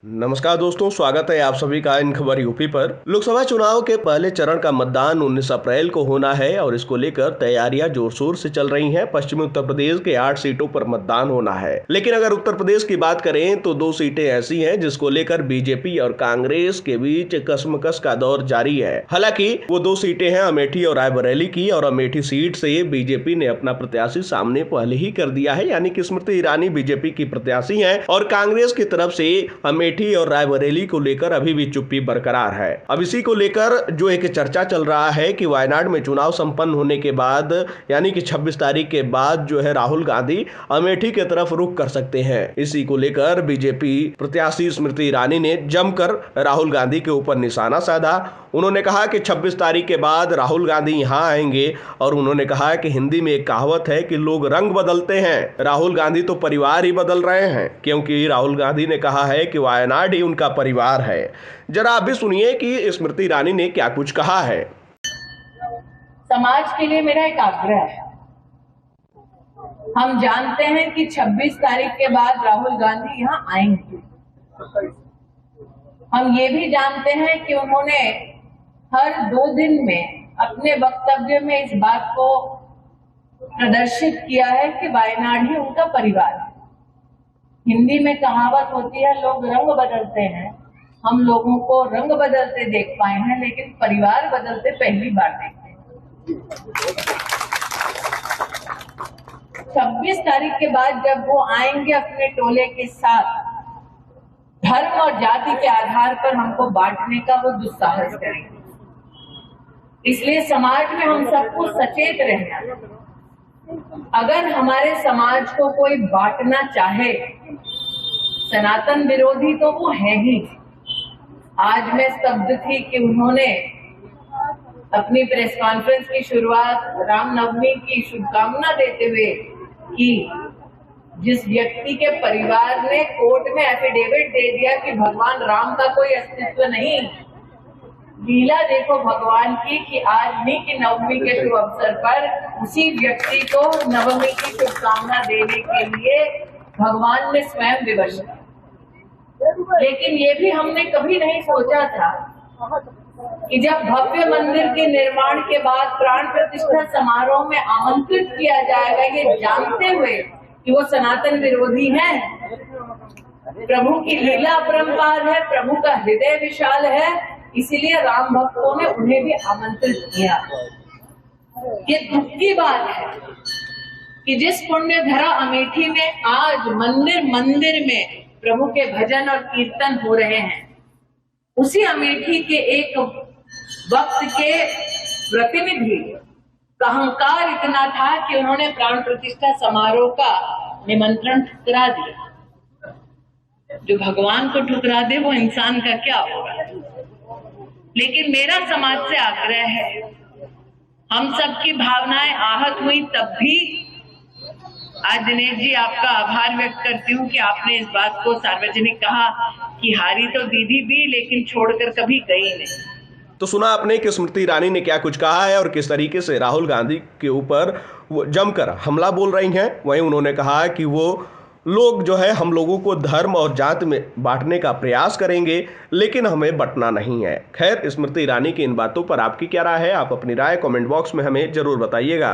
नमस्कार दोस्तों, स्वागत है आप सभी का इन खबर यूपी पर। लोकसभा चुनाव के पहले चरण का मतदान 19 अप्रैल को होना है और इसको लेकर तैयारियां जोर शोर से चल रही हैं। पश्चिमी उत्तर प्रदेश के 8 सीटों पर मतदान होना है, लेकिन अगर उत्तर प्रदेश की बात करें तो 2 सीटें ऐसी हैं जिसको लेकर बीजेपी और कांग्रेस के बीच कसमकस का दौर जारी है। हालांकि वो 2 सीटें हैं अमेठी और रायबरेली की, और अमेठी सीट से बीजेपी ने अपना प्रत्याशी सामने पहले ही कर दिया है, यानी कि स्मृति ईरानी बीजेपी की प्रत्याशी है और कांग्रेस की तरफ से अमेठी और रायबरेली को लेकर अभी भी चुप्पी बरकरार है। अब इसी को लेकर जो एक चर्चा चल रहा है कि वायनाड में चुनाव संपन्न होने के बाद, यानी कि 26 तारीख के बाद जो है राहुल गांधी अमेठी की तरफ रुख कर सकते हैं। इसी को लेकर बीजेपी प्रत्याशी स्मृति ईरानी ने जमकर राहुल गांधी के ऊपर निशाना साधा। उन्होंने कहा कि 26 तारीख के बाद राहुल गांधी यहां आएंगे, और उन्होंने कहा कि हिंदी में एक कहावत है कि लोग रंग बदलते हैं, राहुल गांधी तो परिवार ही बदल रहे हैं, क्योंकि राहुल गांधी ने कहा है कि वायनाड ही उनका परिवार है। जरा आप भी सुनिए कि स्मृति ईरानी ने क्या कुछ कहा है। समाज के लिए मेरा एक आग्रह है। हम जानते हैं कि 26 तारीख के बाद राहुल गांधी यहाँ आएंगे। हम ये भी जानते हैं कि उन्होंने हर 2 दिन में अपने वक्तव्य में इस बात को प्रदर्शित किया है कि वायनाड ही उनका परिवार है। हिंदी में कहावत होती है, लोग रंग बदलते हैं। हम लोगों को रंग बदलते देख पाए हैं, लेकिन परिवार बदलते पहली बार देखे हैं। 26 तारीख के बाद जब वो आएंगे अपने टोले के साथ, धर्म और जाति के आधार पर हमको बांटने का वो दुस्साहस करेंगे। इसलिए समाज में हम सबको सचेत रहना। अगर हमारे समाज को कोई बांटना चाहे, सनातन विरोधी तो वो है ही। आज मैं स्तब्ध थी कि उन्होंने अपनी प्रेस कॉन्फ्रेंस की शुरुआत रामनवमी की शुभकामना देते हुए की। जिस व्यक्ति के परिवार ने कोर्ट में एफिडेविट दे दिया कि भगवान राम का कोई अस्तित्व नहीं। लीला देखो भगवान की कि आज नहीं कि नवमी के शुभ अवसर पर उसी व्यक्ति को नवमी की शुभकामना देने के लिए भगवान ने स्वयं विवश किया। लेकिन ये भी हमने कभी नहीं सोचा था कि जब भव्य मंदिर के निर्माण के बाद प्राण प्रतिष्ठा समारोह में आमंत्रित किया जाएगा, ये जानते हुए कि वो सनातन विरोधी हैं। प्रभु की लीला अपरंपार है, प्रभु का हृदय विशाल है, इसीलिए राम भक्तों ने उन्हें भी आमंत्रित किया। ये दुख की बात है कि जिस पुण्य धरा अमेठी में आज मंदिर में प्रभु के भजन और कीर्तन हो रहे हैं, उसी अमेठी के एक वक्त के प्रतिनिधि का अहंकार इतना था कि उन्होंने प्राण प्रतिष्ठा समारोह का निमंत्रण ठुकरा दिया। जो भगवान को ठुकरा दे वो इंसान का क्या होगा। लेकिन मेरा समाज से आग्रह है, हम सबकी भावनाएं आहत हुई, तब भी आज दिनेश जी आपका आभार व्यक्त करती हूँ कि आपने इस बात को सार्वजनिक कहा कि हारी तो दीदी भी, लेकिन छोड़कर कभी गई नहीं। तो सुना आपने कि स्मृति ईरानी ने क्या कुछ कहा है और किस तरीके से राहुल गांधी के ऊपर वो जमकर हमला बोल रही हैं। वहीं उन्होंने कहा कि वो लोग जो है हम लोगों को धर्म और जात में बांटने का प्रयास करेंगे, लेकिन हमें बंटना नहीं है। खैर, स्मृति ईरानी की इन बातों पर आपकी क्या राय है? आप अपनी राय कमेंट बॉक्स में हमें जरूर बताइएगा।